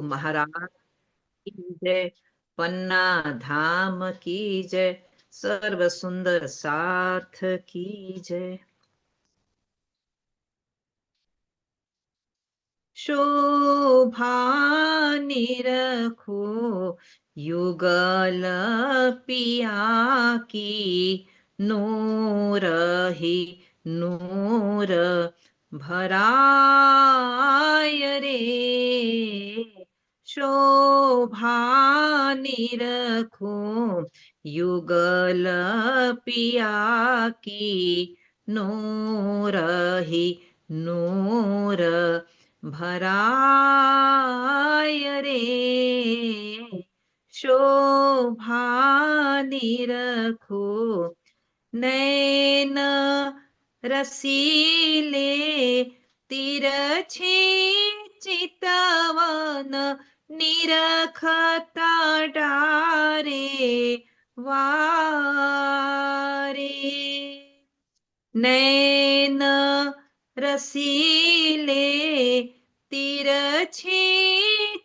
महाराज की जय। पन्ना धाम की जय। सर्व सुंदर साथ की जय। शोभा निरखो युगल पिया की। नूर ही नूर भराय रे। शोभा निरखो युगल पिया की। नूर ही नूर भराय रे। शोभा निरखो नैन रसीले तिरछी चितवन निरखता डारे वारे। नैन रसीले तिरछी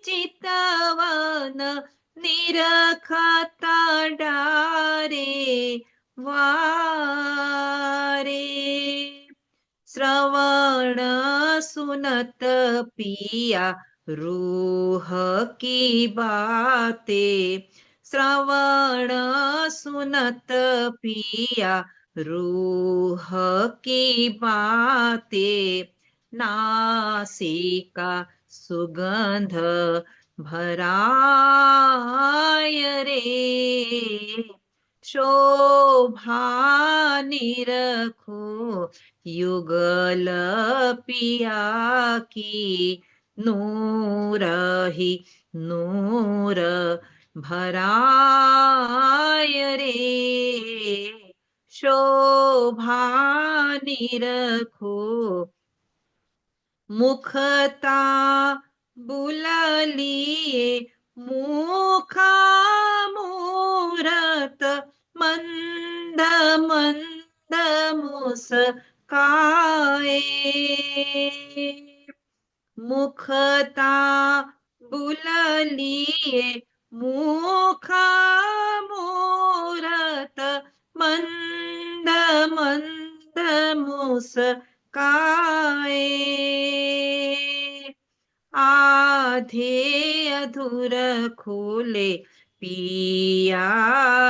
चितवन निरखता डारे वारे। श्रवण सुनत पिया रूह की बातें। श्रवण सुनत पिया रूह की बातें। नासिका सुगंध भराय रे। शोभा निरखो युगल पिया की। नूर ही नूर भराय रे। शोभा निरखो मुखता बुललिए मुखा मूरत मंद मंद मुस्काए। मुखता बुललिए मुखा मूरत मंद मंद मुस्काए। आधे अधूर खोले पिया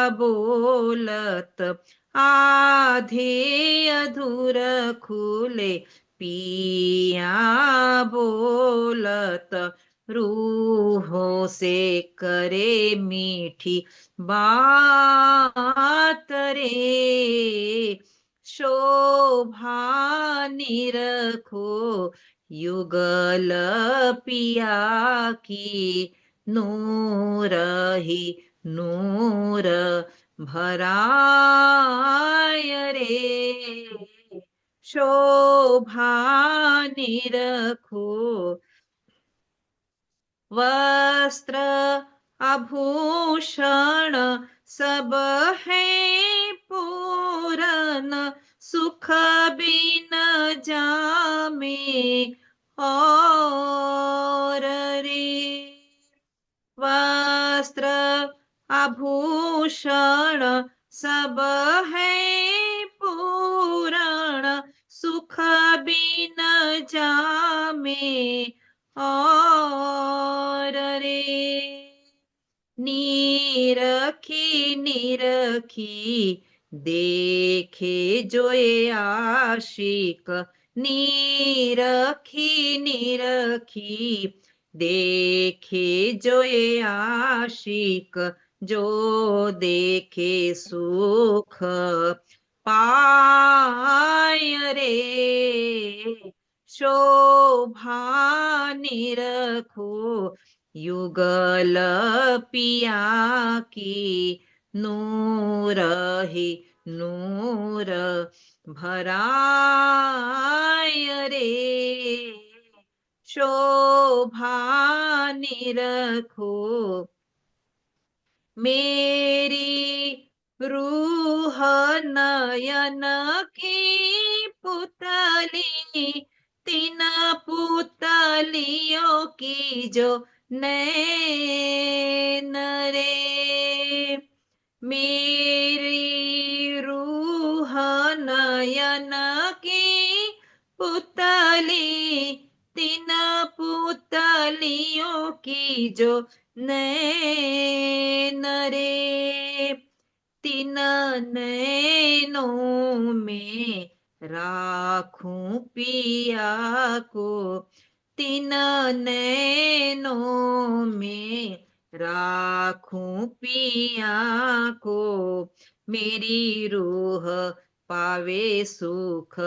बोलत। आधे अधूर खुले पिया बोलत। रूहों से करे मीठी बात रे। शोभा निरखो युगल पिया की। नूर ही नूर भराय रे। शोभा निरखो वस्त्र आभूषण सब है पूरन। सुख बिन जामे और रे। वस्त्र आभूषण सब है पूरण। सुख बिन जामे और रे। निरखी निरखी देखे जो ये आशिक। निरखी निरखी देखे जो ये आशिक। जो देखे सुख पाय रे। शोभा निरखो युगल पिया की। नूर ही नूर भराय रे। शोभा निरखो मेरी रूह नयन की पुतली। तीन पुतलियों की जो नैन रे। मेरी रूह नयन की पुतली, तीन पुतलियों की जो नैन रे। तीन नैनों में राखूं पिया को, तीन नैनों में राखूं पिया को। मेरी रूह पावे सुख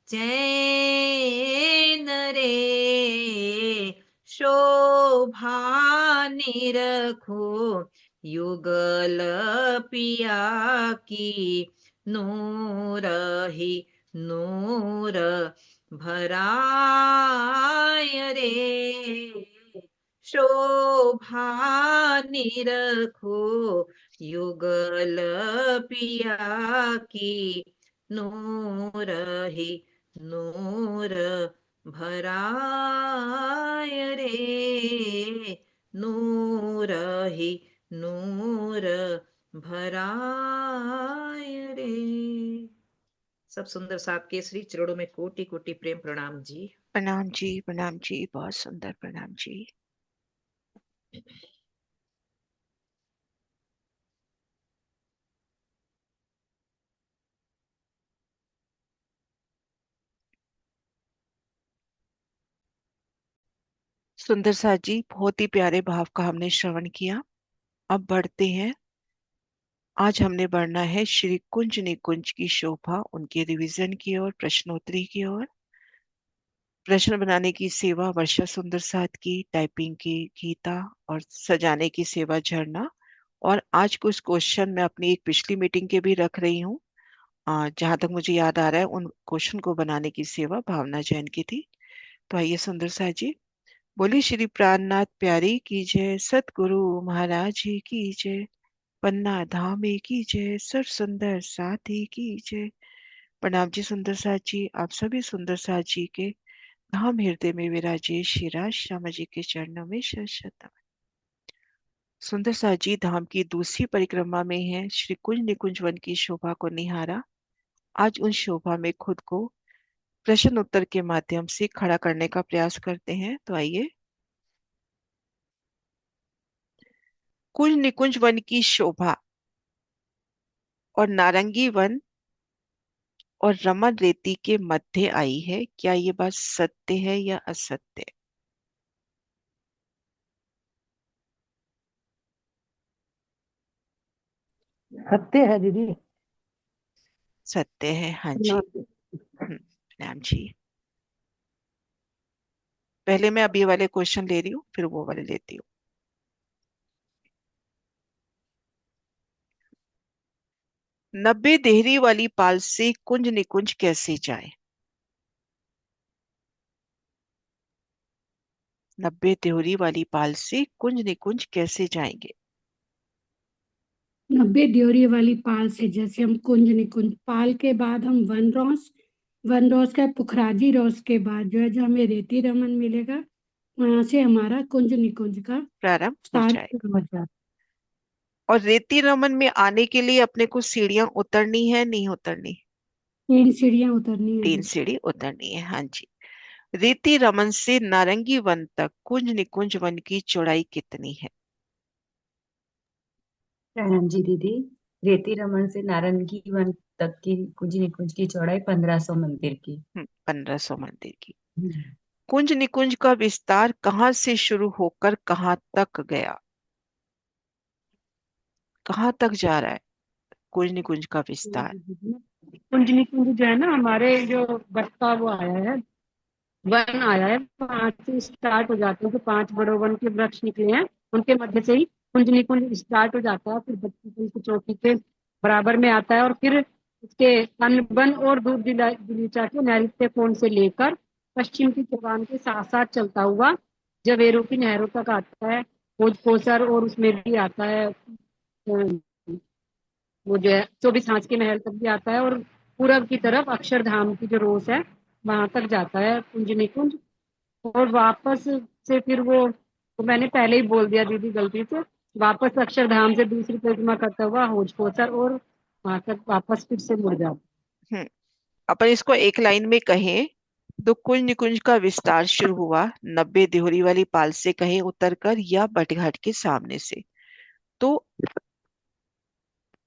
चैन रे। शोभा निरखो युगल पिया की, नूर ही नूर भराय रे। शोभा निरखो युगल पिया की, नूर ही नूर भराय रे। नूर ही नूर भराय रे। सब सुंदर साथ के श्री चरणों में कोटि कोटि प्रेम प्रणाम जी। प्रणाम जी, प्रणाम जी, बहुत सुंदर, प्रणाम जी। सुंदर साथ जी, बहुत ही प्यारे भाव का हमने श्रवण किया। अब बढ़ते हैं। आज हमने बढ़ना है श्री कुंज निकुंज की शोभा, उनके रिवीजन की ओर, प्रश्नोत्तरी की ओर। प्रश्न बनाने की सेवा वर्षा सुंदर साथ की, टाइपिंग की गीता और सजाने की सेवा झरना। और आज कुछ क्वेश्चन मैं अपनी एक पिछली मीटिंग के भी रख रही हूँ। जहां तक मुझे याद आ रहा है उन क्वेश्चन को बनाने की सेवा भावना जैन की थी। तो आइए सुंदर साथ जी, बोली श्री प्राणनाथ प्यारी की जय, सतगुरु महाराज जी की जय, पन्ना धामे की जय, सर सुंदर साथी की जय। प्रणाम जी सुंदर साथ जी, आप सभी सुंदर साथ जी के धाम हृदय में विराजे श्री राज श्याम जी के चरणों में शत शत नमन। सुंदर साथ जी धाम की दूसरी परिक्रमा में है, श्री कुंज निकुंज वन की शोभा को निहारा। आज उन शोभा में खुद को प्रश्न उत्तर के माध्यम से खड़ा करने का प्रयास करते हैं। तो आइए। कुंज निकुंज वन की शोभा और नारंगी वन और रमन रेती के मध्य आई है, क्या ये बात सत्य है या असत्य? सत्य है दीदी। सत्य है, हाँ जी। प्रणाम जी। पहले मैं अभी वाले क्वेश्चन ले रही हूँ, फिर वो वाले लेती हूँ। नब्बे देहरी वाली पाल से कुंज निकुंज कैसे जाए? नब्बे देहरी वाली पाल से कुंज निकुंज कैसे जाएंगे? 90 ड्योरी वाली पाल से जैसे हम कुंज निकुंज, पाल के बाद हम वन रोज का पुखराजी रोज के बाद जो है, जो हमें रेती रमन मिलेगा, वहां से हमारा कुंज निकुंज का प्रारंभ हो स्टार्ट जाए। हो जाता है। और रेती रमन में आने के लिए अपने को सीढ़ियां उतरनी है, नहीं उतरनी? 3 सीढ़ियां उतरनी है 3 जी। सीढ़ी उतरनी है, हाँ जी। रेती रमन से नारंगी वन तक कुंज निकुंज वन की चौड़ाई कितनी है? प्रणाम जी दीदी। रेती रमन से नारंगी वन तक की कुंज निकुंज की चौड़ाई 1500 मंदिर की। 1500 मंदिर की। जी। कुंज निकुंज का विस्तार कहाँ से शुरू होकर कहाँ तक गया? कहाँ तक जा रहा है कुंज निकुंज का विस्तार? कुंज निकुंज जो है ना, हमारे जो बट्टा वो आया है, वन आया है, वहां से स्टार्ट हो जाते हैं। तो 5 बड़े वन के वृक्ष निकले हैं, उनके मध्य से ही कुंज निकुंज स्टार्ट हो जाता है। फिर बत्ती की चौकी के बराबर में आता है, और फिर उसके अनबन और दूध दिलीचा के नैऋत्य कोण से लेकर पश्चिम की चौगान के साथ साथ चलता हुआ जवेरू की नहरों तक आता है। भोजकोसर और उसमें भी आता है, वो जो है 24 हाथ के महल तक भी आता है, और पूरब की तरफ अक्षरधाम की जो रोस है वहां तक जाता है कुंज निकुंज। और वापस से फिर वो तो मैंने पहले ही बोल दिया दीदी गलती से। वापस अक्षरधाम से दूसरी परिक्रमा करता हुआ हौज पहुंचा और वहां तक वापस फिर से मुड़ जाता। हम्म अपन इसको एक लाइन में कहें तो कुंज निकुंज का विस्तार शुरू हुआ 90 दिहोरी वाली पाल से कहीं उतरकर या बटघाट के सामने से। तो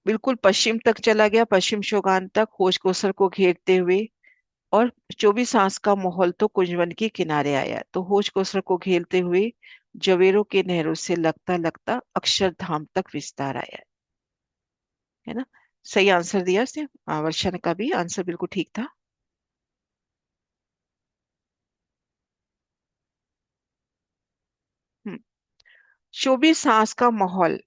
बिल्कुल पश्चिम तक चला गया, पश्चिम शोगान तक होश कोसर को घेरते हुए। और 24 का माहौल तो कुंजवन के किनारे आया, तो होश कोसर को घेरते हुए जवेरों के नहरों से लगता लगता अक्षरधाम तक विस्तार आया। है ना? सही आंसर दिया इसने। वर्षा का भी आंसर बिल्कुल ठीक था। हम्म 24 का माहौल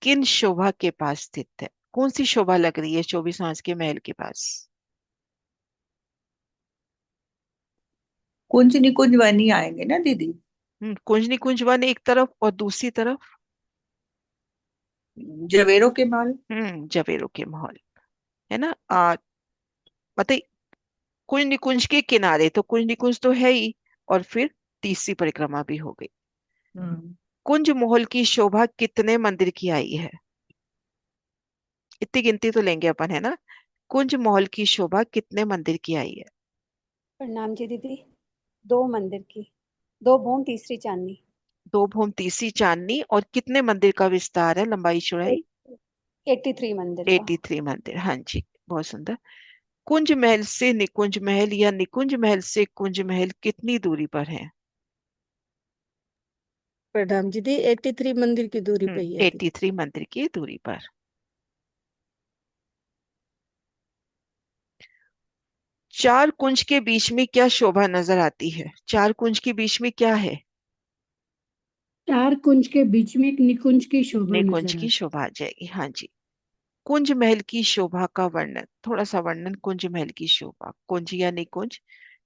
किन शोभा के पास स्थित है? कौन सी शोभा लग रही है 24 के महल के पास? कुंज निकुंज वन ही आएंगे ना दीदी? कुंज निकुंज वन एक तरफ और दूसरी तरफ जवेरों के माल। जवेरों के माहौल। है ना? मतलब कुंज निकुंज के किनारे, तो कुंज निकुंज तो है ही, और फिर तीसरी परिक्रमा भी हो गई। हम्म कुंज महल की शोभा कितने मंदिर की आई है? इतनी गिनती तो लेंगे अपन, है ना? कुंज महल की शोभा कितने मंदिर की आई है? प्रणाम जी दीदी। 2 मंदिर की। 2 भूम तीसरी चांदनी। 2 भूम तीसरी चांदनी। और कितने मंदिर का विस्तार है, लंबाई चौड़ाई? 83 मंदिर का। 83 मंदिर, हाँ जी। बहुत सुंदर। कुंज महल से निकुंज महल या निकुंज महल से कुंज महल कितनी दूरी पर है? प्रणाम जी दी। 83 मंदिर की दूरी पे ही है दी। 83 मंदिर की दूरी पर। चार कुंज के बीच में क्या शोभा नजर आती है? चार कुंज के बीच में क्या है? 4 कुंज के बीच में एक निकुंज की शोभा निकुंज नजर की आती। शोभा आ जाएगी, हाँ जी। कुंज महल की शोभा का वर्णन, थोड़ा सा वर्णन। कुंज महल की शोभा, कुंज या निकुंज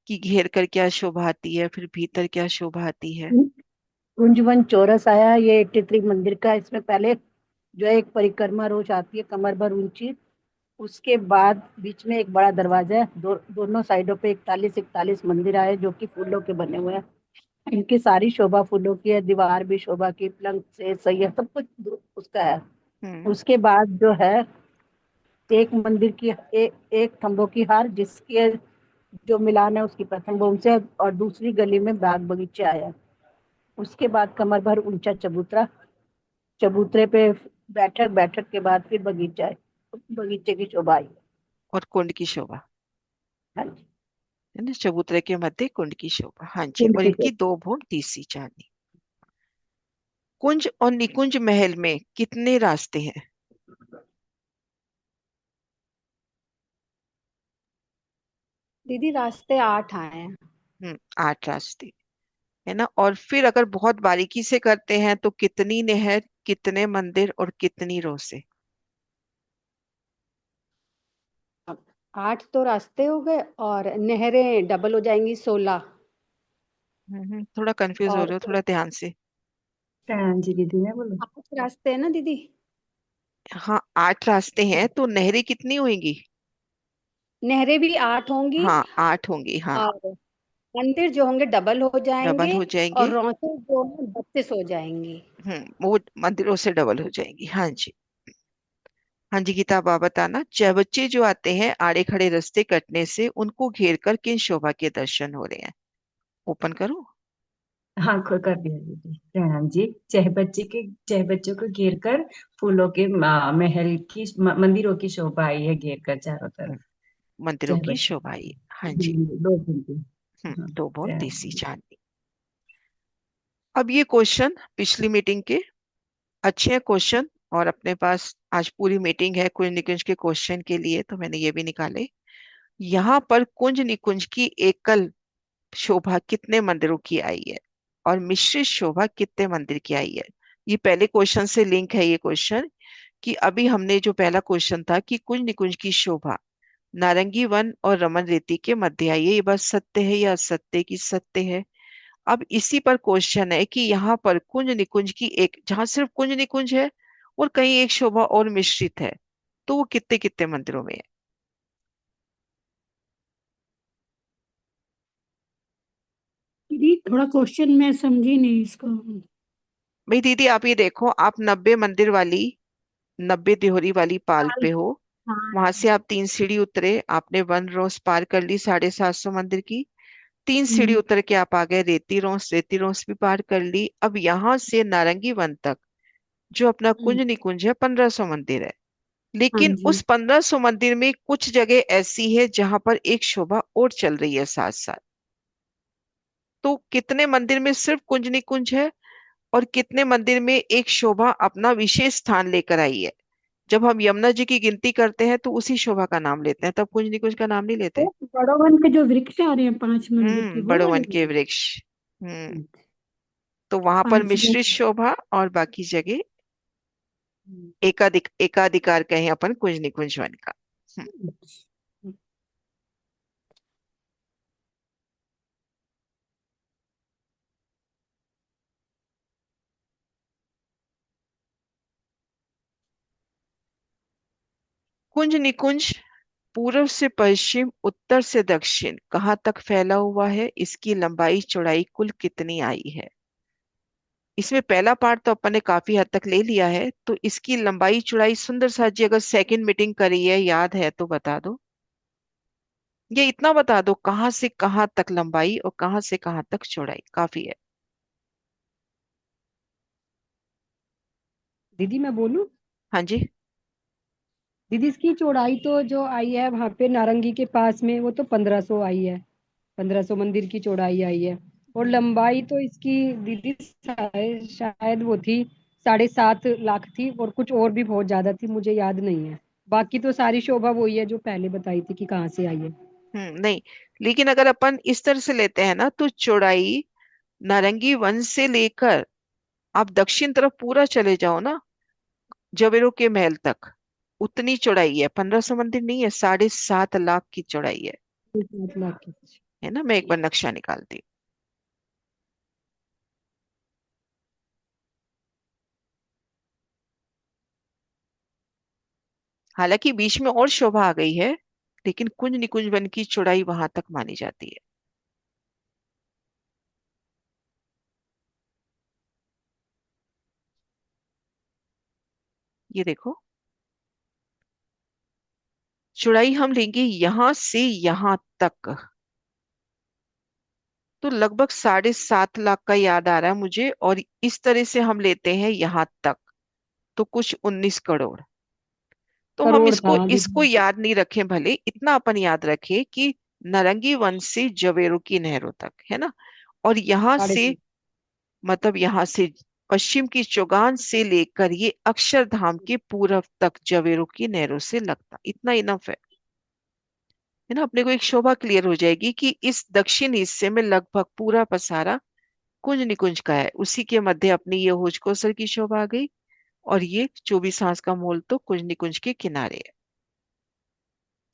की घेर कर क्या शोभा आती है, फिर भीतर क्या शोभा आती है? कुंजवन चौरस आया ये 83 मंदिर का। इसमें पहले जो है एक परिक्रमा रोज आती है कमर भर ऊंची। उसके बाद बीच में एक बड़ा दरवाजा है। दोनों साइडों पे 41 मंदिर आए जो कि फूलों के बने हुए हैं। इनकी सारी शोभा फूलों की है। दीवार भी शोभा की, पलंग से सही सब कुछ उसका है। हम्म उसके बाद जो है एक मंदिर की एक खम्भों की हार जिसके जो मिलान है उसकी प्रथम भूमि से, और दूसरी गली में बाग बगीचे आया। उसके बाद कमर भर ऊंचा चबूतरा। चबूतरे पे बैठक, बैठक के बाद फिर बगीचा है। बगीचे की शोभा आई। और कुंड की शोभा, हाँ जी। है ना? चबूतरे के मध्य कुंड की शोभा, हाँ जी। कुंड और की इनकी शोभा। 2 भूम तीसरी चांदनी। कुंज और निकुंज महल में कितने रास्ते हैं? दीदी रास्ते 8 आए हैं। 8 रास्ते। है ना? और फिर अगर बहुत बारीकी से करते हैं तो कितनी नहर, कितने मंदिर और कितनी रोसे? अब 8 तो रास्ते हो गए और नहरें डबल हो जाएंगी 16। थोड़ा कंफ्यूज हो और रहे हो, थोड़ा ध्यान से। प्रणाम जी दीदी, मैं बोलूं? 8 रास्ते हैं ना दीदी। हाँ, 8 रास्ते हैं तो नहरें कितनी होंगी? नहरें भी 8 होंगी। हाँ, 8 होंगी, हाँ। और मंदिर जो होंगे डबल हो डबल जाएंगे। हो और जाएंगे। रोसे जो है 32 हो जाएंगी। वो मंदिरों से डबल हो जाएंगी, हाँ जी। हाँ जी गीता, आप बताना। बच्चे जो आते हैं आड़े खड़े रास्ते कटने से, उनको घेर कर किन शोभा के दर्शन हो रहे हैं? ओपन करो। हाँ, कर दिया दीदी। प्रणाम जी। चह बच्चों को घेर कर फूलों के महल की मंदिरों की शोभा आई है, घेर कर चारों हम्म, तरफ। मंदिरों चह की बच्चों शोभा ये, हाँ जी। की दो फूल। हाँ, 2 भूम प्रणाम तीसरी जी। चांदनी। अब ये क्वेश्चन पिछली मीटिंग के अच्छे क्वेश्चन, और अपने पास आज पूरी मीटिंग है कुंज निकुंज के क्वेश्चन के लिए, तो मैंने ये भी निकाले। यहाँ पर कुंज निकुंज की एकल शोभा कितने मंदिरों की आई है, और मिश्रित शोभा कितने मंदिर की आई है? ये पहले क्वेश्चन से लिंक है ये क्वेश्चन, कि अभी हमने जो पहला क्वेश्चन था कि कुंज निकुंज की शोभा नारंगी वन और रमन रेती के मध्य आई है, ये बात सत्य है या असत्य की? सत्य है। अब इसी पर क्वेश्चन है कि यहाँ पर कुंज निकुंज की एक, जहां सिर्फ कुंज निकुंज है और कहीं एक शोभा और मिश्रित है, तो वो कितने कितने मंदिरों में है? दीदी थोड़ा क्वेश्चन मैं समझी नहीं इसको। भाई दीदी आप ये देखो, आप 90 मंदिर वाली, 90 दिहोरी वाली पाल पे हो। हाँ वहां से आप 3 सीढ़ी उतरे, आपने 1 रोज पार कर ली 750 मंदिर की। 3 सीढ़ी हम्म, उतर के आप आ गए रेती रोस, रेती रोस भी पार कर ली। अब यहाँ से नारंगी वन तक जो अपना हम्म, कुंज निकुंज है 1500 मंदिर है। हाँ लेकिन जी। उस 1500 मंदिर में कुछ जगह ऐसी है जहां पर एक शोभा और चल रही है साथ साथ। तो कितने मंदिर में सिर्फ कुंज निकुंज है, और कितने मंदिर में एक शोभा अपना विशेष स्थान लेकर आई है। जब हम यमुना जी की गिनती करते हैं तो उसी शोभा का नाम लेते हैं, तब कुंज निकुंज का नाम नहीं लेते। वो बड़ोवन के जो वृक्ष आ रहे हैं 5 मंदिर के, वो वाले बड़वन के बोल वृक्ष। हम्म। रहे तो वहां पर 5 मिश्रित शोभा और बाकी जगह हम्म, एकाधिकार कहें अपन कुंज निकुंज वन का। हम्म। कुंज निकुंज पूर्व से पश्चिम, उत्तर से दक्षिण कहाँ तक फैला हुआ है, इसकी लंबाई चौड़ाई कुल कितनी आई है। इसमें पहला पार्ट तो अपन ने काफी हद तक ले लिया है, तो इसकी लंबाई चौड़ाई सुंदर साथ जी अगर सेकंड मीटिंग करी है याद है तो बता दो। ये इतना बता दो कहाँ से कहाँ तक लंबाई और कहाँ से कहाँ तक चौड़ाई काफी है। दीदी मैं बोलूं? हाँ जी। दीदी इसकी चौड़ाई तो जो आई है वहां पे नारंगी के पास में, वो तो 1500 आई है। 1500 मंदिर की चौड़ाई आई है। और लंबाई तो इसकी दीदी शायद शायद वो थी 7.5 लाख थी, और कुछ और भी बहुत ज्यादा थी, मुझे याद नहीं है। बाकी तो सारी शोभा वही है जो पहले बताई थी कि कहाँ से आई है। नहीं, लेकिन अगर अपन इस तरह से लेते हैं ना तो चौड़ाई नारंगी वन से लेकर आप दक्षिण तरफ पूरा चले जाओ ना, जवेरो के महल तक, उतनी चौड़ाई है। 1500 मंदिर नहीं है, 7.5 लाख की चौड़ाई है। 7 लाख की। है ना, मैं एक बार नक्शा निकालती हूँ। हालांकि बीच में और शोभा आ गई है, लेकिन कुंज निकुंज वन की चौड़ाई वहां तक मानी जाती है। ये देखो, चौड़ाई हम लेंगे यहां से यहां तक, तो लगभग 7.5 लाख का याद आ रहा है मुझे। और इस तरह से हम लेते हैं यहां तक, तो कुछ 19 करोड़। तो हम करोड़ था इसको हाँ इसको दीदी। याद नहीं रखें, भले इतना अपन याद रखें कि नारंगी वन से जवेरो की नहरों तक है ना। और यहाँ साढ़े से, तीन मतलब यहाँ से पश्चिम की चौगान से लेकर ये अक्षरधाम के पूरब तक जवेरो की नहरों से लगता, इतना इनफ है ना। अपने को एक शोभा क्लियर हो जाएगी कि इस दक्षिण हिस्से में लगभग पूरा पसारा कुंज निकुंज का है। उसी के मध्य अपनी ये होजकोसर की शोभा आ गई, और ये 24 हांस का मोल तो कुंज निकुंज के किनारे है।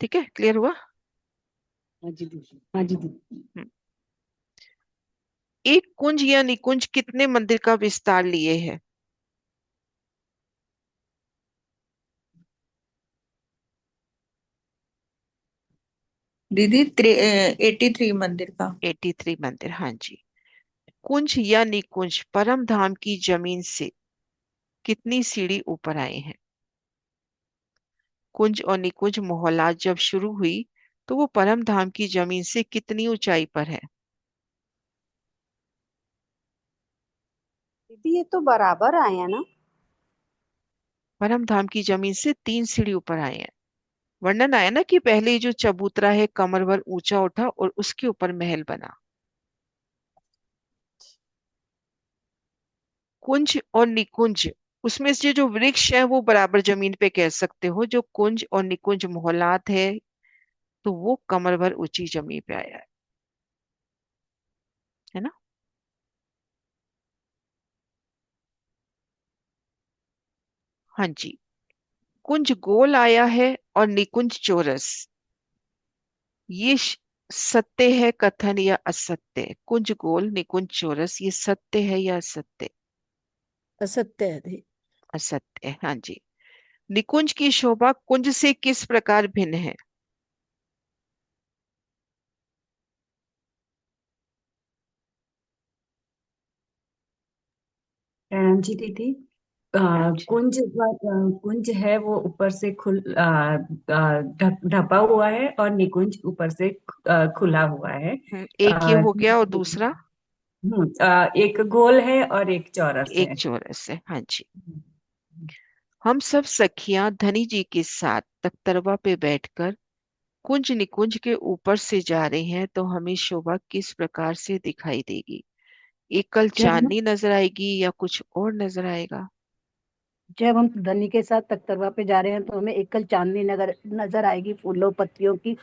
ठीक है, क्लियर हुआ। हाँ जी दीदी, हाँ जी दीदी। हम्म। एक कुंज या निकुंज कितने मंदिर का विस्तार लिए है। दीदी 83 मंदिर का। 83 मंदिर, हाँ जी। कुंज या निकुंज परम धाम की जमीन से कितनी सीढ़ी ऊपर आए हैं। कुंज और निकुंज मोहल्लात जब शुरू हुई तो वो परम धाम की जमीन से कितनी ऊंचाई पर है। दीदी ये तो बराबर आए हैं ना? परम धाम की जमीन से 3 सीढ़ी ऊपर आए हैं। वर्णन आया ना कि पहले जो चबूतरा है कमर भर ऊंचा उठा और उसके ऊपर महल बना। कुंज और निकुंज, उसमें से जो वृक्ष है वो बराबर जमीन पे कह सकते हो। जो कुंज और निकुंज मोहल्लात है तो वो कमर भर ऊंची जमीन पे आया है ना। हाँ जी। कुंज गोल आया है और निकुंज चौरस। ये सत्य है कथन या असत्य। कुंज गोल निकुंज चौरस, ये सत्य है या असत्य। असत्य है दी। असत्य है, हाँ जी। निकुंज की शोभा कुंज से किस प्रकार भिन्न है। प्रणाम जी दीदी। अच्छा। कुंज है वो ऊपर से ढपा हुआ है, और निकुंज ऊपर से खुला हुआ है। एक ये हो गया और दूसरा एक गोल है और एक चौरस एक है। चौरस है। हाँ जी। हम सब सखियां धनी जी के साथ तख्तरवा पे बैठकर कुंज निकुंज के ऊपर से जा रहे हैं, तो हमें शोभा किस प्रकार से दिखाई देगी? एकल जब हम चांदनी नजर आएगी या कुछ और नजर आएगा? जब हम धनी के साथ तख्तरवा पे जा रहे हैं तो हमें एकल चांदनी नगर नजर आएगी, फूलों पत्तियों की,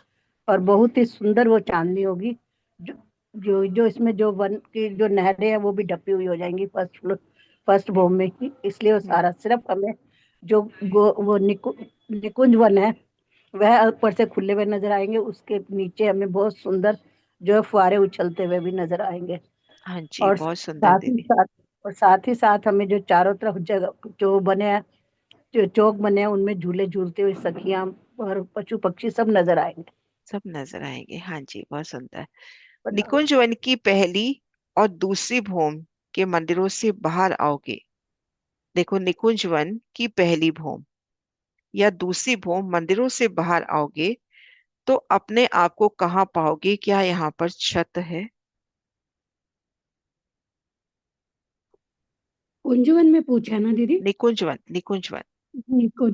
और बहुत ही सुंदर वो चांदनी होगी। जो जो इसमें जो वन की जो नहरें हैं वो भी ढपी हुई हो जाएंगी फर्स्ट भूमि में ही, इसलिए वो हम्म, सारा सिर्फ हमें जो वो निकुंज वन है वह ऊपर से खुले हुए नजर आएंगे, उसके नीचे हमें बहुत सुंदर जो है फुहारे उछलते हुए भी नजर आएंगे। हाँ जी, और बहुत सुंदर दीदी। साथ ही साथ हमें जो चारों तरफ जगह जो बने हैं, जो चौक बने हैं, उनमें झूले झूलते हुए सखियां और पशु पक्षी सब नजर आएंगे। सब नजर आएंगे। हाँ जी, बहुत सुंदर। बताओ। निकुंज वन की पहली और दूसरी भूम के मंदिरों से बाहर आओगे। देखो, निकुंज वन की पहली भूम या दूसरी भूम मंदिरों से बाहर आओगे तो अपने आप को कहाँ पाओगे? क्या यहाँ पर छत है? कुंजवन में पूछा ना दीदी? निकुंज वन, निकुंज वन। नहीं, कुंज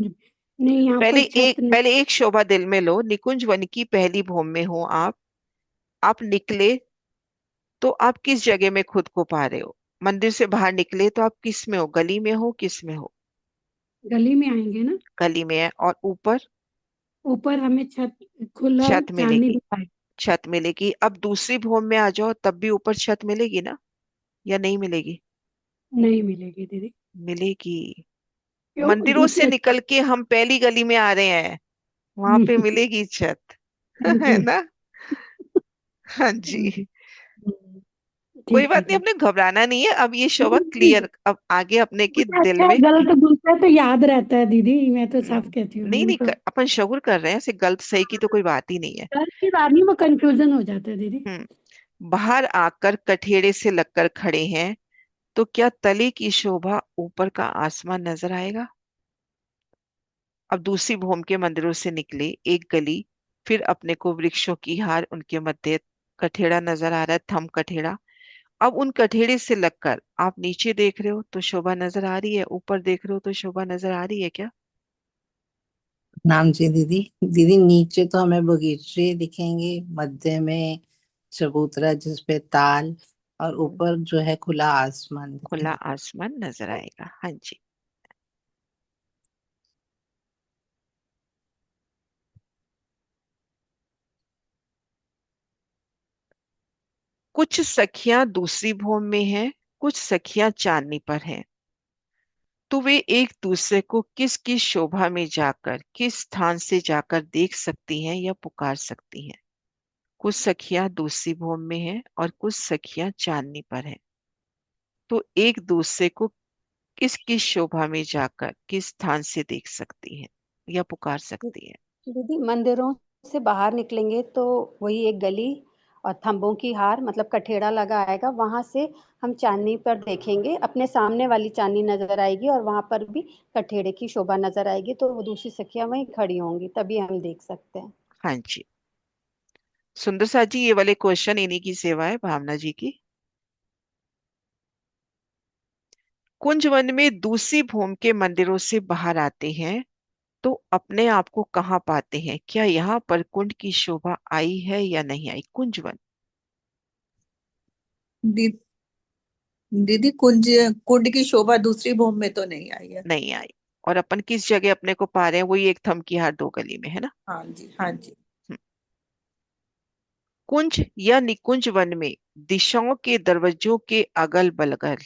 नहीं, यहाँ पर छत नहीं। पहले एक शोभा दिल में लो। निकुंज वन की पहली भूम में हो आप निकले तो आप किस जगह में खुद को पा रहे हो? मंदिर से बाहर निकले तो आप किस में हो? गली में हो, किस में हो? गली में आएंगे ना। गली में है। और ऊपर ऊपर हमें छत, खुला छत चांदनी मिलेगी। दिखाई। छत मिलेगी। अब दूसरी भूम में आ जाओ, तब भी ऊपर छत मिलेगी ना, या नहीं मिलेगी? नहीं मिलेगी दीदी। मिलेगी। क्यों? मंदिरों से दूसरे निकल के हम पहली गली में आ रहे हैं, वहां पे मिलेगी छत। है जी। ना? हाँ हम्म, जी। कोई ठीक है बात नहीं, दीदी। अपने घबराना नहीं है। अब ये शोभा नहीं, क्लियर, अब आगे अपने के मुझे दिल अच्छा है, में गलत दूसरा तो याद रहता है दीदी, मैं तो हम्म, साफ कहती हूँ, नहीं नहीं नहीं तो अपन शगुर कर रहे हैं, ऐसे गलत सही की तो कोई बात ही नहीं है। डर की बात नहीं, वो कंफ्यूजन हो जाता है दीदी। बाहर आकर कठेड़े से लगकर खड़े हैं, तो क्या तले की शोभा ऊपर का आसमान नजर आएगा? अब दूसरी भूम के मंदिरों से निकले, एक गली, फिर अपने को वृक्षों की हार, उनके मध्य कठेड़ा नजर आ रहा है, थम कठेड़ा। अब उन कठेड़े से लगकर आप नीचे देख रहे हो तो शोभा नजर आ रही है, ऊपर देख रहे हो तो शोभा नजर आ रही है क्या? नाम जी दीदी। दीदी नीचे तो हमें बगीचे दिखेंगे, मध्य में चबूतरा जिसपे ताल, और हम्म, ऊपर जो है खुला आसमान खुला दिखेगा। आसमान नजर आएगा। हाँ जी। कुछ सखियां दूसरी भूमि में हैं, कुछ सखियां चांदनी पर हैं, तो वे एक दूसरे को किस किस शोभा में जाकर, किस स्थान से जाकर देख सकती हैं या पुकार सकती हैं? कुछ सखियां दूसरी भूमि में हैं और कुछ सखियां चांदनी पर हैं, तो एक दूसरे को किस किस शोभा में जाकर, किस स्थान से देख सकती हैं या पुकार सकती हैं? दीदी मंदिरों से बाहर निकलेंगे तो वही एक गली और थंबों की हार मतलब कठेड़ा लगा आएगा, वहां से हम चांदनी पर देखेंगे, अपने सामने वाली चांदनी नजर आएगी और वहां पर भी कठेड़े की शोभा नजर आएगी, तो वो दूसरी सखियां वहीं खड़ी होंगी, तभी हम देख सकते हैं। हाँ जी। सुंदर सा जी, ये वाले क्वेश्चन इन्हीं की सेवा है, भावना जी की। कुंजवन में दूसरी भूमि के मंदिरों से बाहर आते हैं तो अपने आप को कहाँ पाते हैं? क्या यहाँ पर कुंड की शोभा आई है या नहीं आई? कुंजवन दी, दीदी कुंड की शोभा दूसरी भूमि में तो नहीं आई है। नहीं आई। और अपन किस जगह अपने को पा रहे हैं? वही एक थम की हार दो गली में, है ना? हाँ जी, हाँ जी। हम्म। कुंज या निकुंज वन में दिशाओं के दरवाजों के अगल बगल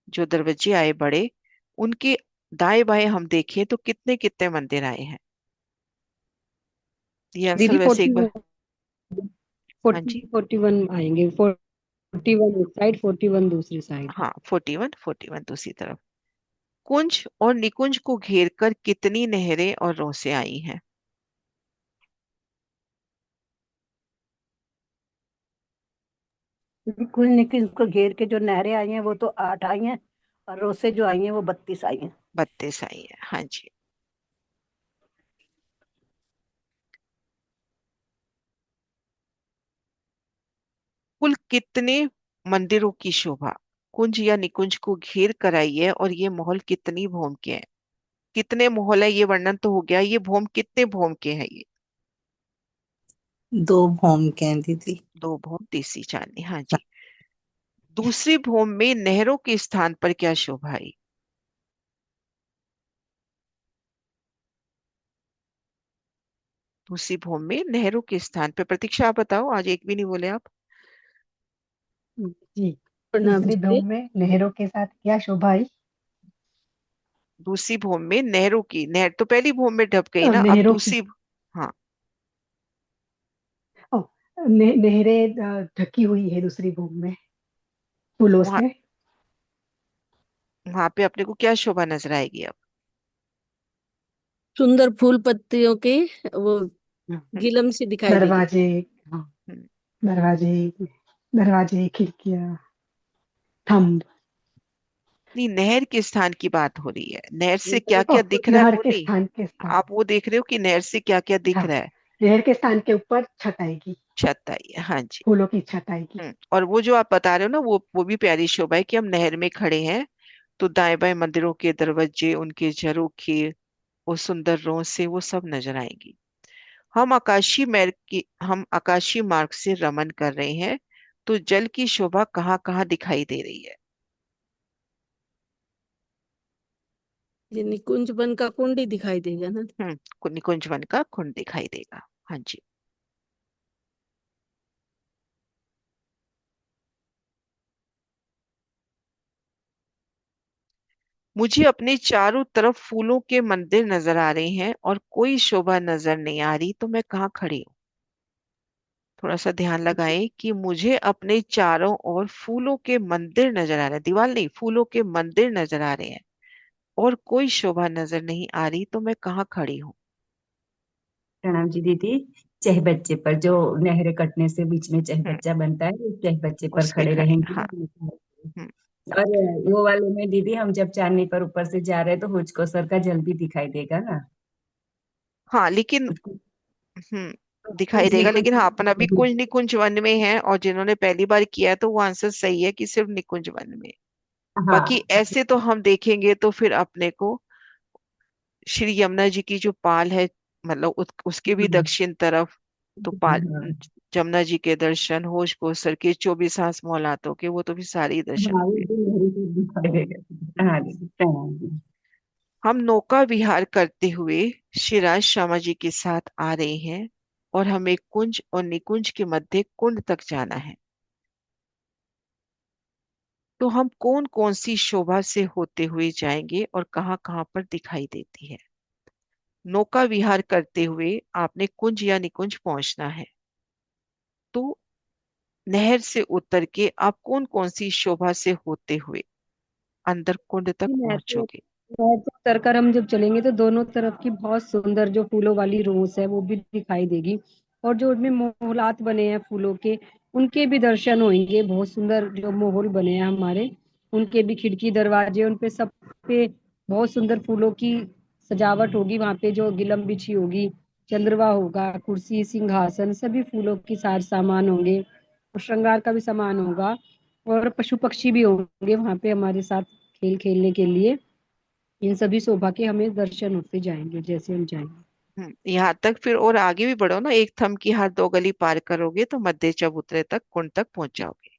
जो दरवाजे आए बड़े, उनके दाएं बाएं हम देखें तो कितने कितने मंदिर आए हैं? ये आंसर दीदी वैसे एक बार। हाँ जी। 41 आएंगे, 41 इस साइड, 41 दूसरी साइड। हाँ, 41, 41 दूसरी तरफ। कुंज और निकुंज को घेरकर कितनी नहरें और रोसे आई हैं? कुल निकल को घेर के जो नहरें आई हैं वो तो 8 आई हैं, और रोसे जो आई हैं वो 32 आई हैं। 32 आई है, हाँ जी। कुल कितने मंदिरों की शोभा कुंज या निकुंज को घेर कर आई है, और ये महल कितनी भौम के हैं? कितने महल है ये वर्णन तो हो गया, ये भौम कितने भौम के हैं? ये 2 भौम के हैं दीदी। 2 भौम देसी चांदी, हाँ जी। दूसरी भौम में नहरों के स्थान पर क्या शोभा आई? दूसरी भौम में नहरों के स्थान पर, प्रतीक्षा आप बताओ, आज एक भी नहीं बोले आप। जी, प्रणाम दूसरी जी। भूमि में नहरों के साथ क्या शोभा आई? दूसरी भौम में नहरों की, नहर तो पहली भौम में ढप गई ना, अब नहरों की दूसरी। हाँ, नहरें ढकी हुई है दूसरी भूमि में फूलों वहां से। वहां पे अपने को क्या शोभा नजर आएगी अब? सुंदर फूल पत्तियों के वो हम्म, गिलम सी दिखाई देगी। दरवाजे, हाँ, हम्म। दरवाजे, दरवाजे, खिड़कियां, थंब। नहीं, नहर के स्थान की बात हो रही है, नहर से क्या ओ, क्या दिख रहा है नहर वो के नहीं। स्थान के स्थान, आप वो देख रहे हो कि नहर से क्या क्या दिख हाँ, रहा है? नहर के स्थान के ऊपर छत आएगी, छत आई है, हाँ जी। फूलों की छत आएगी। और वो जो आप बता रहे हो ना, वो भी प्यारी शोभा है कि हम नहर में खड़े हैं, तो दाएं बाएं मंदिरों के दरवाजे, उनके झरोखे, वो सुंदर रों से वो सब नजर आएंगी। हम आकाशीय मार्ग से रमन कर रहे हैं, तो जल की शोभा कहाँ कहाँ दिखाई दे रही है? ये निकुंज वन का कुंड ही दिखाई देगा ना। निकुंज वन का कुंड दिखाई देगा, हाँ जी। मुझे अपने चारों तरफ फूलों के मंदिर नजर आ रहे हैं और कोई शोभा नजर नहीं आ रही, तो मैं कहाँ खड़ी हूँ? थोड़ा सा ध्यान लगाएं कि मुझे अपने चारों ओर फूलों के मंदिर नजर आ रहे हैं, दीवार नहीं, फूलों के मंदिर नजर आ रहे हैं, और कोई शोभा नजर नहीं आ रही, तो मैं कहाँ खड़ी हूँ? प्रणाम जी दीदी। चहबच्चे पर, जो नहर कटने से बीच में हम्म, चहबच्चा बनता है, उस चहबच्चे पर उस पे खड़े खड़े, रहेंगे। हाँ। हम्म, और वो वाले में दीदी, हम जब चांदनी पर ऊपर से जा रहे हैं तो हुचको सर का जल भी दिखाई देगा ना। हाँ लेकिन, उसको दिखाई कुछ नहीं देगा, कुछ लेकिन हाँ अपन अभी नहीं। कुंज निकुंज वन में है, और जिन्होंने पहली बार किया है तो वो आंसर सही है कि सिर्फ निकुंज वन में। बाकी हाँ ऐसे तो हम देखेंगे तो फिर अपने को श्री यमुना जी की जो पाल है, मतलब उसके भी हाँ दक्षिण तरफ, तो पाल, हाँ जमुना जी के दर्शन, होश कोसर के 24 हाथ मोलातों के, वो तो भी सारे ही दर्शन हाँ, वो होंगे। भी लहरी से दिखाई देगा। हाँ दीदी, प्रणाम जी। हम नौका विहार करते हुए श्री श्यामा जी के साथ आ रहे हैं, और हमें कुंज और निकुंज के मध्य कुंड तक जाना है, तो हम कौन कौन सी शोभा से होते हुए जाएंगे और कहाँ कहाँ पर दिखाई देती है? नौका विहार करते हुए आपने कुंज या निकुंज पहुंचना है, तो नहर से उतर के आप कौन कौन सी शोभा से होते हुए अंदर कुंड तक पहुंचोगे? नहर से उतरकर हम जब चलेंगे तो दोनों तरफ की बहुत सुंदर जो फूलों वाली रोस है वो भी दिखाई देगी, और जो उनमें मोहलात बने हैं फूलों के, उनके भी दर्शन होंगे। बहुत सुंदर जो मोहल बने हैं हमारे, उनके भी खिड़की दरवाजे, उन पे सब पे बहुत सुंदर फूलों की सजावट होगी। वहां पे जो गिलम बिछी होगी, चंद्रवा होगा, कुर्सी, सिंहासन, सभी फूलों की साज सामान होंगे, और श्रृंगार का भी सामान होगा, और पशु पक्षी भी होंगे वहां पे हमारे साथ खेल खेलने के लिए। इन सभी शोभा के हमें दर्शन होते जाएंगे जैसे हम जाएंगे। यहाँ तक फिर और आगे भी बढ़ो ना, एक थम की हाथ 2 गली पार करोगे तो मध्य चबूतरे तक, कुंड तक पहुंच जाओगे।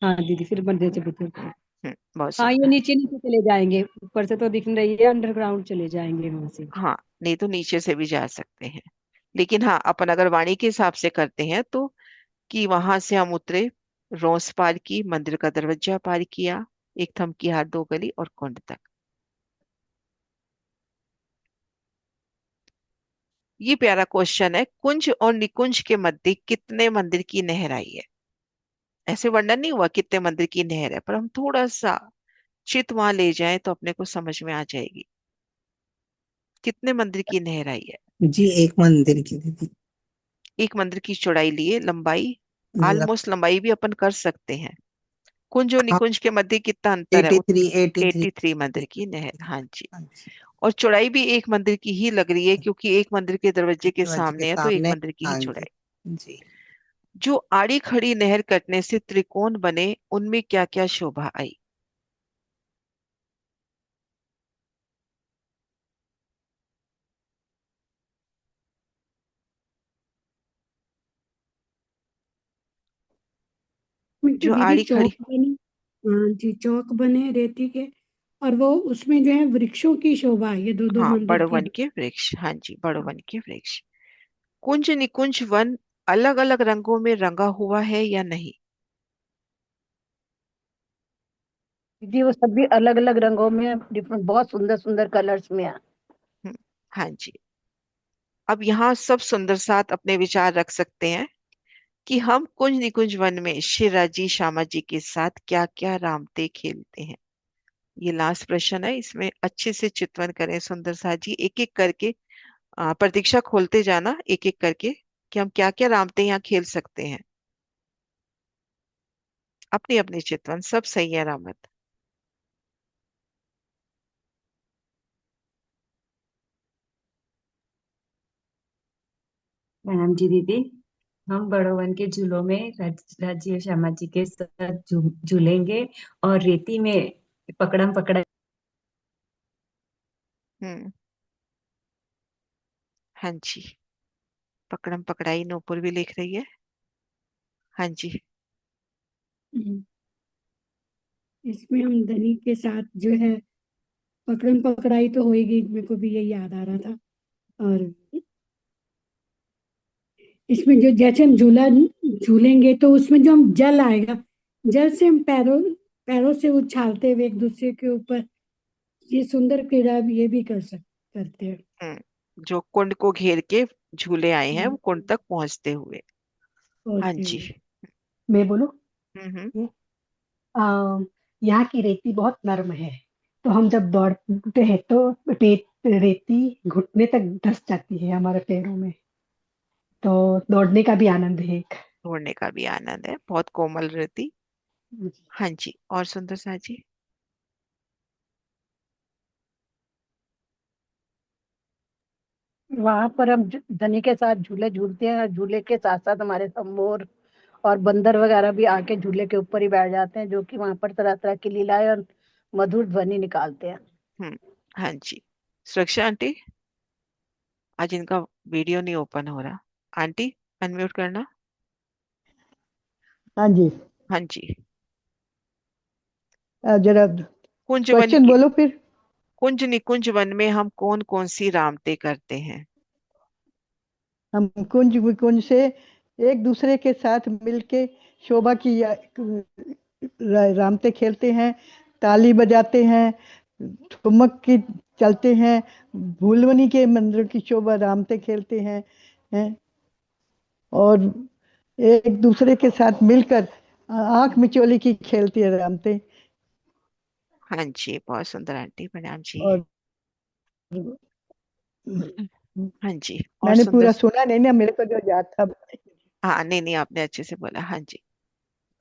हाँ दीदी, फिर मध्य चबूतरे पर। बहुत हाँ, ये सुंदर। नीचे नीचे चले जाएंगे, ऊपर से तो दिख नहीं रही है, अंडरग्राउंड चले जाएंगे वहां से। हाँ, नहीं तो नीचे से भी जा सकते हैं, लेकिन हाँ अपन अगर वाणी के हिसाब से करते हैं तो, कि वहां से हम उतरे, रोस पार की, मंदिर का दरवाजा पार किया, एक थम की हाथ 2 गली और कुंड तक। ये प्यारा क्वेश्चन है, कुंज और निकुंज के मध्य कितने मंदिर की नहर आई है? ऐसे वर्णन नहीं हुआ कितने मंदिर की नहर है, पर हम थोड़ा सा चित वहां ले जाएं तो अपने को समझ में आ जाएगी कितने मंदिर की नहर आई है। जी, एक मंदिर की दीदी। एक मंदिर की चौड़ाई लिए लंबाई, ल- ऑलमोस्ट लंबाई भी अपन कर सकते हैं, कुंज और निकुंज के मध्य कितना अंतर है? 83 83 मंदिर की नहर। हाँ जी। और चौड़ाई भी एक मंदिर की ही लग रही है, क्योंकि एक मंदिर के दरवाजे के दरवाजे के सामने है, तो एक सामने। मंदिर की ही हाँ जी चौड़ाई। जी। जो आड़ी खड़ी नहर कटने से त्रिकोण बने, उनमें क्या क्या शोभा आई? में तो जो दीदी आड़ी चौक खड़ी। बने। हाँ जी, चौक बने रेती के। और वो उसमें जो है वृक्षों की शोभा है, ये दो दो हाँ, मंदिर की। बड़वन के वृक्ष। हाँ जी, बड़वन के वृक्ष। कुंज निकुंज वन अलग अलग रंगों में रंगा हुआ है या नहीं? जी वो सभी अलग अलग रंगों में, डिफरेंट, बहुत सुंदर सुंदर कलर्स में है। हाँ जी। अब यहाँ सब सुंदर साथ अपने विचार रख सकते हैं कि हम कुंज निकुंज वन में शिवराजी श्यामा जी के साथ क्या क्या रामते खेलते हैं। ये लास्ट प्रश्न है, इसमें अच्छे से चित्रण करें सुंदर साथ जी, एक एक करके। प्रतीक्षा खोलते जाना एक एक करके कि हम क्या क्या रामते यहाँ खेल सकते हैं। अपनी अपनी चित्रण सब सही है रामत। प्रणाम जी दीदी। हम बड़ोवन के झूलों में राजीव श्यामा जी के साथ झूलेंगे और रेती में पकड़म पकड़ा। हम्म। हाँ जी। पकड़म पकड़ाई नूपुर भी लिख रही है। हाँ जी। इसमें हम धनी के साथ जो है पकड़म पकड़ाई तो होएगी, मेरे को भी यही याद आ रहा था। और इसमें जो जैसे हम झूला झूलेंगे तो उसमें जो हम जल आएगा, जल से हम पैरों पैरों से उछालते हुए एक दूसरे के ऊपर, ये सुंदर क्रीड़ा ये भी करते हैं। जो कुंड को घेर के झूले आए हैं, वो कुंड हम्म, तक पहुंचते हुए। हाँ पहुंचते जी। हुए। मैं बोलूं? हम्म। ये आ, यहाँ की रेती बहुत नरम है, तो हम जब दौड़ते हैं तो रेती घुटने तक धंस जाती है हमारे पैरों में, तो दौड़ने का भी आनंद है एक। दौड़ने का भी आनंद है, बहुत कोमल रहती। हाँ जी। और सुंदर सा जी। वहां पर हम धनी के साथ झूले झूलते हैं, और झूले के साथ साथ हमारे सब मोर और बंदर वगैरह भी आके झूले के ऊपर ही बैठ जाते हैं, जो कि वहां पर तरह तरह की लीलाएं और मधुर ध्वनि निकालते हैं। हाँ जी। सुरक्षा आंटी, आज इनका वीडियो नहीं ओपन हो रहा। आंटी, अनम्यूट करना। हाँ जी। हाँ जी। जरा कुंज वन क्वेश्चन की। बोलो फिर। कुंज निकुंज वन में हम कौन कौन सी रामते करते हैं? हम कुंज विकुंज से एक दूसरे के साथ मिलके शोभा की रामते खेलते हैं, ताली बजाते हैं, ठुमक की चलते हैं, भूलवनी के मंदिर की शोभा रामते खेलते हैं और एक दूसरे के साथ मिलकर आंख मिचोली की खेलती है रामते। हाँ जी, बहुत सुंदर आंटी, प्रणाम जी। और हाँ जी। और मैंने सुंदर। पूरा सुना नहीं ना, मेरे को जो याद था। हाँ, नहीं नहीं, आपने अच्छे से बोला। हाँ जी।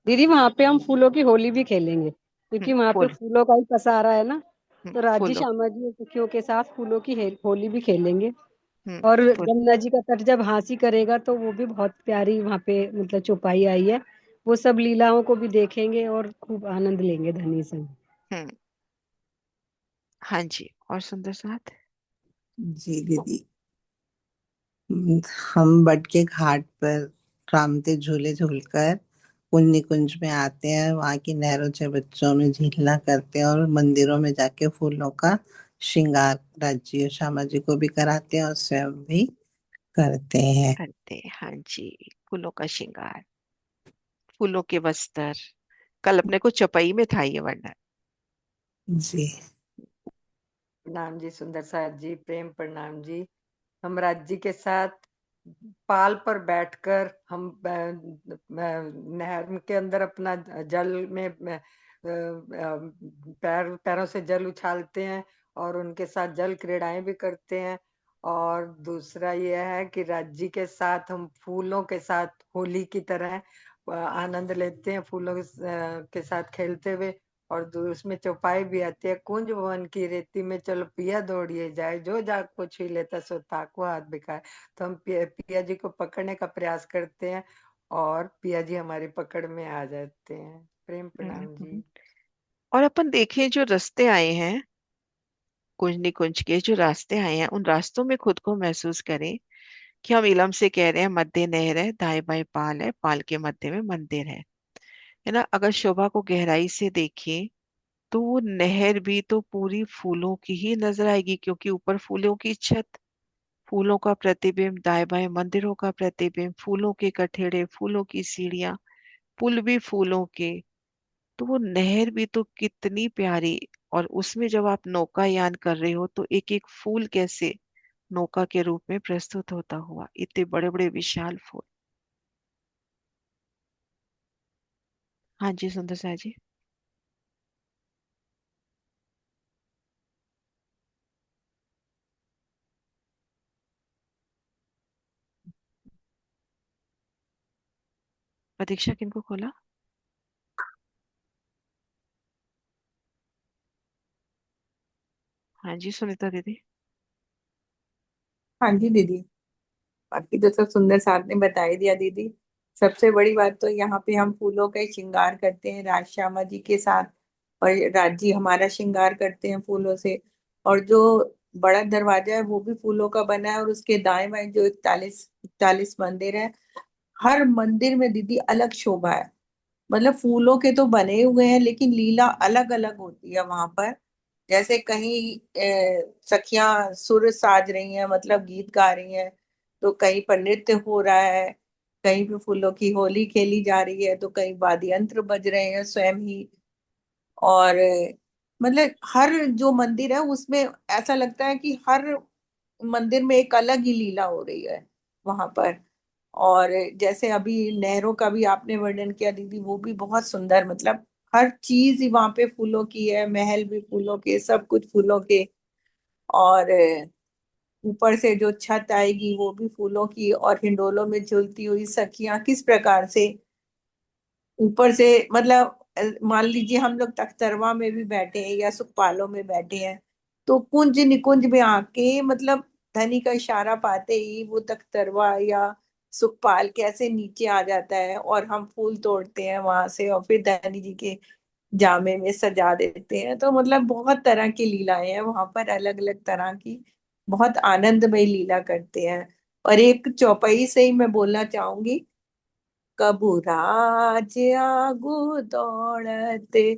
दीदी वहां पे हम फूलों की होली भी खेलेंगे, क्योंकि वहां पे फूल। फूलों का ही पसारा है ना। तो राजी फूलों। श्यामा जी और सखियों के साथ फूलों की होली भी खेलेंगे। हम्म। और फूल। जमुना जी का तट जब हांसी करेगा तो वो भी बहुत प्यारी वहां पे मतलब चौपाई आई है, वो सब लीलाओं को भी देखेंगे और खूब आनंद लेंगे धनी से। हम्म। हाँ जी। और सुंदर साथ। जी दीदी। हम बट के घाट पर रामते झूले झूलकर कुंज निकुंज में आते हैं, वहां की नहरों से बच्चों में झीलना करते हैं और मंदिरों में जाके फूलों का श्रृंगार राज्य और श्यामा जी को भी कराते हैं और स्वयं भी करते हैं। करते हैं। हाँ जी। फूलों का श्रृंगार, फूलों के वस्त्र। कल अपने को चौपाई में था ये वर्णन। जी। प्रणाम जी सुंदर साथ जी, प्रेम प्रणाम जी। हम राज्य के साथ पाल पर बैठकर हम नहर के अंदर अपना जल में पैरों से जल उछालते हैं और उनके साथ जल क्रीड़ाएं भी करते हैं। और दूसरा यह है कि राज्य के साथ हम फूलों के साथ होली की तरह आनंद लेते हैं फूलों के साथ खेलते हुए। और उसमें चौपाई भी आती है, कुंज वन की रेती में चलो पिया दौड़िए जाए, जो जाग को छू लेता सो ताको हाथ बिकाए। तो हम पिया जी को पकड़ने का प्रयास करते हैं और पिया जी हमारी पकड़ में आ जाते हैं। प्रेम प्रणाम जी। और अपन देखें जो रास्ते आए हैं, कुंज निकुंज के जो रास्ते आए हैं, उन रास्तों में खुद को महसूस करें कि हम इलम से कह रहे हैं मध्य नहर है, दाएं बाएं पाल है, पाल के मध्य में मंदिर है ना। अगर शोभा को गहराई से देखें तो वो नहर भी तो पूरी फूलों की ही नजर आएगी, क्योंकि ऊपर फूलों की छत, फूलों का प्रतिबिंब, दाएं बाएं मंदिरों का प्रतिबिंब, फूलों के कठेड़े, फूलों की सीढ़ियां, पुल भी फूलों के। तो वो नहर भी तो कितनी प्यारी। और उसमें जब आप नौकायान कर रहे हो तो एक एक फूल कैसे नौका के रूप में प्रस्तुत होता हुआ, इतने बड़े बड़े विशाल फूल। हाँ जी सुंदर सा जी। प्रतीक्षा किनको खोला? हाँ जी सुनीता दीदी। हाँ जी दीदी, बाकी तो सब सुंदर साथ ने बता ही दिया दीदी। सबसे बड़ी बात तो यहाँ पे हम फूलों का ही श्रृंगार करते हैं राज श्यामा जी के साथ, और राज जी हमारा श्रृंगार करते हैं फूलों से। और जो बड़ा दरवाजा है वो भी फूलों का बना है, और उसके दाएं बाएं जो 41 मंदिर है, हर मंदिर में दीदी अलग शोभा है। मतलब फूलों के तो बने हुए हैं लेकिन लीला अलग अलग होती है वहां पर। जैसे कहीं सखियां सुर साज रही हैं, मतलब गीत गा रही हैं, तो कहीं पर नृत्य हो रहा है, कहीं पे फूलों की होली खेली जा रही है, तो कहीं वाद्य यंत्र बज रहे हैं स्वयं ही। और मतलब हर जो मंदिर है उसमें ऐसा लगता है कि हर मंदिर में एक अलग ही लीला हो रही है वहां पर। और जैसे अभी नहरों का भी आपने वर्णन किया दीदी, वो भी बहुत सुंदर, मतलब हर चीज ही वहां पे फूलों की है, महल भी फूलों के, सब कुछ फूलों के। और ऊपर से जो छत आएगी वो भी फूलों की, और हिंडोलों में झूलती हुई सखियां किस प्रकार से ऊपर से, मतलब मान लीजिए हम लोग तख्तरवा में भी बैठे हैं या सुखपालों में बैठे हैं, तो कुंज निकुंज में आके मतलब धनी का इशारा पाते ही वो तख्तरवा या सुखपाल कैसे नीचे आ जाता है, और हम फूल तोड़ते हैं वहां से और फिर धनी जी के जामे में सजा देते हैं। तो मतलब बहुत तरह की लीलाएं हैं वहां पर, अलग अलग तरह की, बहुत आनंदमय लीला करते हैं। और एक चौपाई से ही मैं बोलना चाहूंगी, कबू राज आगू दौड़ते,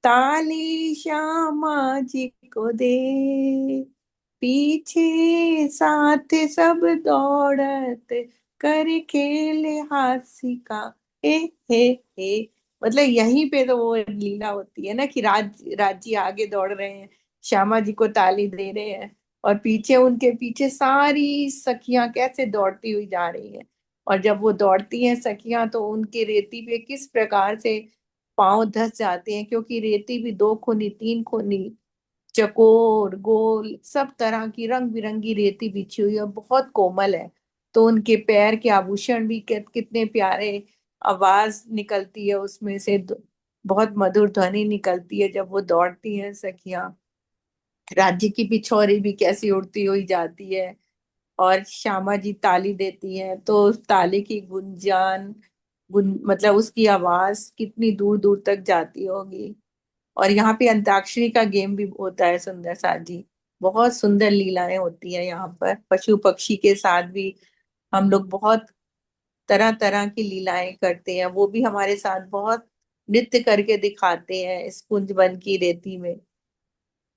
ताली श्यामा जी को दे, पीछे साथ सब दौड़त, कर खेल हासी का, ए हे हे। मतलब यहीं पे तो वो लीला होती है ना कि राजी आगे दौड़ रहे हैं, श्यामा जी को ताली दे रहे हैं, और पीछे उनके पीछे सारी सखियां कैसे दौड़ती हुई जा रही हैं। और जब वो दौड़ती हैं सखियां तो उनके रेती पे किस प्रकार से पांव धस जाते हैं, क्योंकि रेती भी 2 खूनी 3 खूनी, चकोर गोल सब तरह की रंग बिरंगी रेती बिछी हुई है, बहुत कोमल है। तो उनके पैर के आभूषण भी कितने प्यारे, आवाज निकलती है उसमें से, बहुत मधुर ध्वनि निकलती है जब वो दौड़ती हैं सखियां। राज्य की बिछौरी भी कैसी उड़ती हुई जाती है, और श्यामा जी ताली देती हैं तो उस ताली की मतलब उसकी आवाज कितनी दूर दूर तक जाती होगी। और यहाँ पे अंताक्षरी का गेम भी होता है सुंदर सा जी, बहुत सुंदर लीलाएं होती हैं यहाँ पर। पशु पक्षी के साथ भी हम लोग बहुत तरह तरह की लीलाएं करते हैं, वो भी हमारे साथ बहुत नृत्य करके दिखाते हैं इस कुंज वन की रेती में।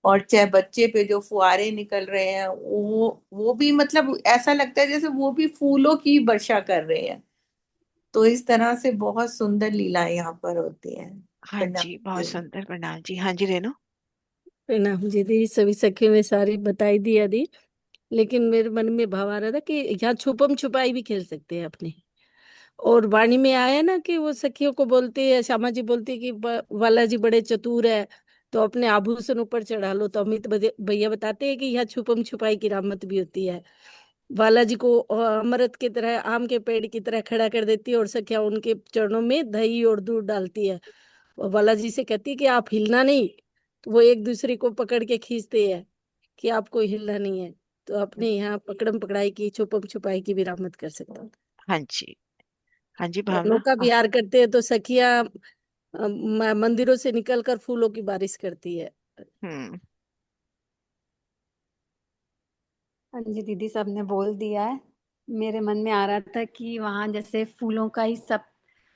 और चाहे बच्चे पे जो फुहारे निकल रहे हैं, वो भी मतलब ऐसा लगता है जैसे वो भी फूलों की वर्षा कर रहे हैं। तो इस तरह से बहुत सुंदर लीलाएं यहाँ पर होती हैं। हाँ प्रणाम जी बहुत जी। सुंदर, प्रणाम जी। हाँ जी रेणु। प्रणाम जी दी, सभी सखियों में सारी बताई दिया दी, लेकिन मेरे मन में भाव आ रहा था कि यहाँ छुपम छुपाई भी खेल सकते हैं अपने। और वाणी में आया ना कि वो सखियों को बोलती है, श्यामा जी बोलती है कि वाला जी बड़े चतुर है, तो अपने आभूषण ऊपर चढ़ा लो। तो अमित भैया बताते हैं कि यहाँ छुपम छुपाई की रामत भी होती है। बालाजी को अमृत की तरह, आम के पेड़ की तरह खड़ा कर देती है और सखिया उनके चरणों में दही और दूध डालती है और बालाजी से कहती है कि आप हिलना नहीं। तो वो एक दूसरे को पकड़ के खींचते हैं कि आपको हिलना नहीं है। तो अपने यहाँ पकड़म पकड़ाई की, छुपम छुपाई की भी रहमत कर सकता है। हाँ जी, हाँ जी और भावना। नौका विहार करते हैं तो सखिया मंदिरों से निकलकर फूलों की बारिश करती है। हम्म। हाँ जी दीदी, सबने बोल दिया है। मेरे मन में आ रहा था कि वहां जैसे फूलों का ही सब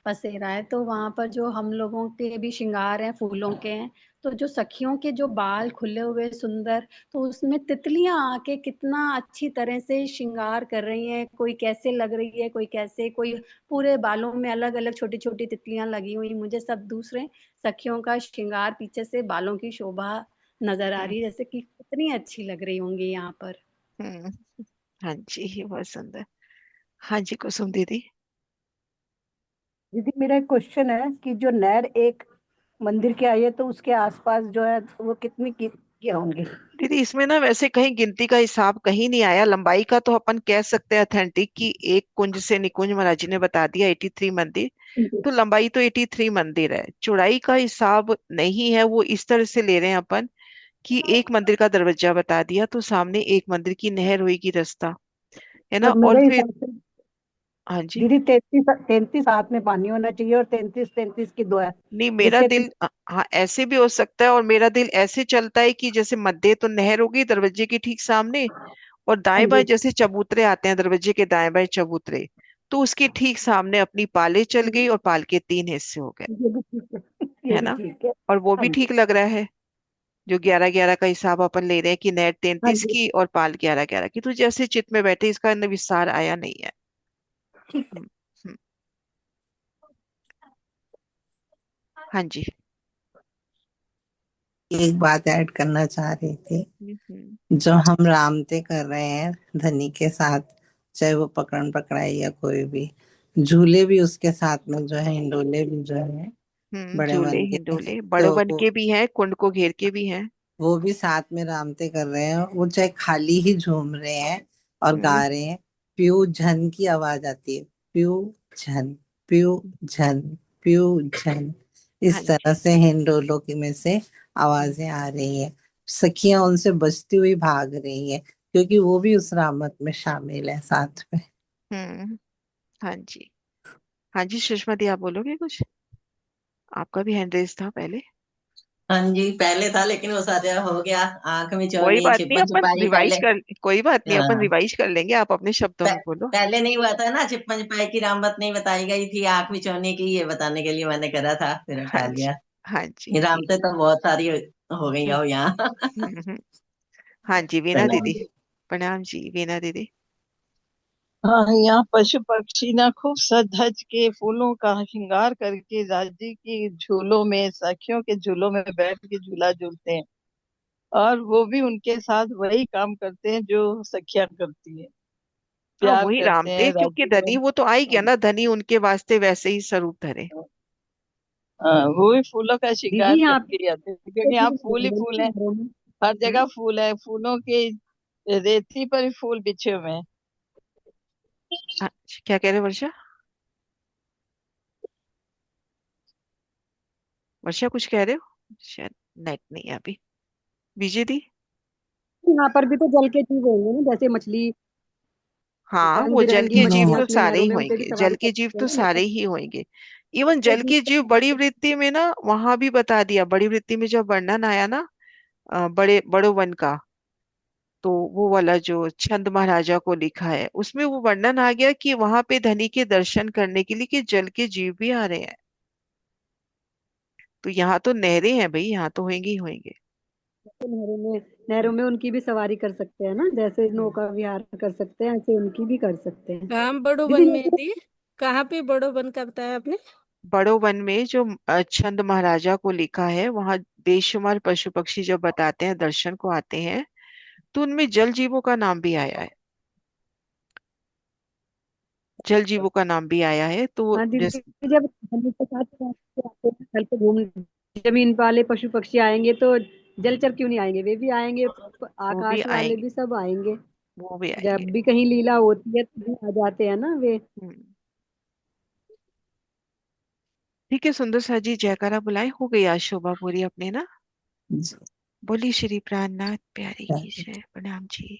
पसेरा है, तो वहां पर जो हम लोगों के भी श्रृंगार हैं फूलों के हैं, तो जो सखियों के जो बाल खुले हुए सुंदर, तो उसमें तितलियां आके कितना अच्छी तरह से श्रृंगार कर रही हैं। कोई कैसे लग रही है, कोई कैसे, कोई पूरे बालों में अलग अलग छोटी छोटी तितलियां लगी हुई। मुझे सब दूसरे सखियों का श्रृंगार पीछे से बालों की शोभा नजर आ रही है, जैसे कि कितनी अच्छी लग रही होंगी यहाँ पर। हम्म। हाँ जी, बहुत सुंदर। हाँ जी कुसुम दीदी। दीदी मेरा एक क्वेश्चन है कि जो नहर एक मंदिर के आई है, तो उसके आसपास जो है वो कितनी क्या होंगे? दीदी इसमें ना वैसे कहीं गिनती का हिसाब कहीं नहीं आया। लंबाई का तो अपन कह सकते हैं अथेंटिक कि एक कुंज से निकुंज महाराज जी ने बता दिया 83 मंदिर। तो लंबाई तो 83 मंदिर है। चौड़ाई का हिसाब नहीं है, वो इस तरह से ले रहे हैं अपन कि एक मंदिर का दरवाजा बता दिया तो सामने एक मंदिर की नहर होगी, रास्ता है ना। और और मेरे फिर हिसाब से हाँ जी। दीदी 33 हाथ में पानी होना चाहिए और 33 की दो है। नहीं मेरा जिससे दिल हाँ ऐसे भी हो सकता है, और मेरा दिल ऐसे चलता है कि जैसे मध्य तो नहर होगी दरवाजे के ठीक सामने, और हाँ दाएं बाएं जी, जैसे चबूतरे आते हैं दरवाजे के दाएं बाएं चबूतरे, तो उसके ठीक सामने अपनी पाले चल गई और पाल के 3 हिस्से हो गए, ये भी ठीक है, ये है भी ना। ठीक है। और वो हाँ भी जी, ठीक लग रहा है। जो 11-11 का हिसाब अपन ले रहे हैं कि नहर हाँ 33 जी, की और पाल 11-11 की, तो जैसे चित्त में बैठे इसका विस्तार आया नहीं है। ठीक है। हम्म, हम्म, हाँ जी। एक बात ऐड करना चाह रही थी। हम्म। जो हम रामते कर रहे हैं धनी के साथ, चाहे वो पकड़न पकड़ाई या कोई भी, झूले भी उसके साथ में जो है, हिंडोले भी जो है बड़े झूले मन के, हिंडोले बड़े तो बन के भी हैं, कुंड को घेर के भी हैं। वो भी साथ में रामते कर रहे हैं। वो चाहे खाली ही झूम रहे हैं और हम्म। गा रहे हैं, प्यू झन की आवाज आती है, प्यू झन, प्यू झन, प्यू झन, हाँ इस तरह जी। से हिंडोलों की में से आवाजें आ रही हैं। सखियां उनसे बजती हुई भाग रही हैं, क्योंकि वो भी उस रामत में शामिल है साथ में। हम्म। हाँ जी। हाँ जी सुषमा दी, आप बोलोगे कुछ? आपका भी हैंड रेस था पहले। हाँ जी, पहले था लेकिन वो सारा हो गया। आंख में कोई चोनी, बात नहीं, छिपन अपन छुपाई रिवाइज पहले। कर कोई बात नहीं, अपन हाँ, रिवाइज कर लेंगे, आप अपने शब्दों में बोलो। पहले नहीं हुआ था ना, छिपन छुपाई की रामबत नहीं बताई गई थी, आंख में चोनी की, ये बताने के लिए मैंने करा था, फिर हाँ उठा जी। लिया। हाँ जी ये ठीक। रामते तो बहुत सारी हो गई हम्म। हो यहाँ। हम्म। हाँ जी वीना प्रणाम। दीदी। प्रणाम जी वीना दीदी। हाँ, यहाँ पशु पक्षी ना खूब सज धज के फूलों का श्रृंगार करके राज्य के झूलों में, सखियों के झूलों में बैठ के झूला झूलते हैं। और वो भी उनके साथ वही काम करते हैं जो सखियां करती हैं, हाँ प्यार वही करते रामते, हैं क्योंकि राज्य धनी वो तो आ ही गया को। ना, धनी उनके वास्ते वैसे ही स्वरूप धरे। हाँ, वो भी फूलों का श्रृंगार दीदी यहाँ करके आते हैं, पे क्योंकि यहाँ भी फूल ही फूल है। घरों में हर हैं? जगह फूल है, फूलों के रेती पर ही फूल बिछे हुए हैं। अच्छा, क्या कह रहे हो वर्षा? वर्षा कुछ कह रहे हो? शायद नेट नहीं है अभी। विजय दी। यहाँ पर भी तो जल के जीव होंगे ना, जैसे मछली, हाँ रंग वो जल बिरंगी के जीव मछलियां तो अपनी सारे नहरों ही में, उन पे भी होंगे, जल सवारी कर के जीव सकते हैं तो ना, सारे मतलब ही होंगे। इवन तो जल जीव के तो जीव बड़ी वृत्ति में ना, वहां भी बता दिया। बड़ी वृत्ति में जब वर्णन आया ना बड़े बड़ो वन का, तो वो वाला जो छंद महाराजा को लिखा है उसमें वो वर्णन आ गया कि वहां पे धनी के दर्शन करने के लिए कि जल के जीव भी आ रहे हैं। तो यहाँ तो नहरें हैं भाई, यहाँ तो होंगे ही होंगे। नहरों में उनकी भी सवारी कर सकते हैं ना, जैसे हम्म। नौका विहार कर सकते हैं, ऐसे उनकी भी कर सकते हैं। कहाँ बड़ो वन दीदी में ये दी? कहाँ पे बड़ो वन का बताया आपने? बड़ो वन में जो छंद महाराजा को लिखा है, वहां बेशुमार पशु पक्षी जब बताते हैं दर्शन को आते हैं, तो उनमें जल जीवों का नाम भी आया है। जल जीवों का नाम भी आया है तो हाँ जैसे दीदी, जब हम लोग के साथ आते हैं स्थल पे घूमने, जमीन वाले पशु पक्षी आएंगे तो जलचर क्यों नहीं आएंगे, वे भी आएंगे, वो भी आकाश वाले आएंगे। भी सब आएंगे। वो भी जब आएंगे। भी कहीं लीला होती है तो आ जाते हैं ना वे। ठीक है सुंदर सा जी, जयकारा बुलाए, हो गई आज शोभा पूरी अपने ना। जी। बोली श्री प्राणनाथ प्यारी की जय। प्रणाम जी।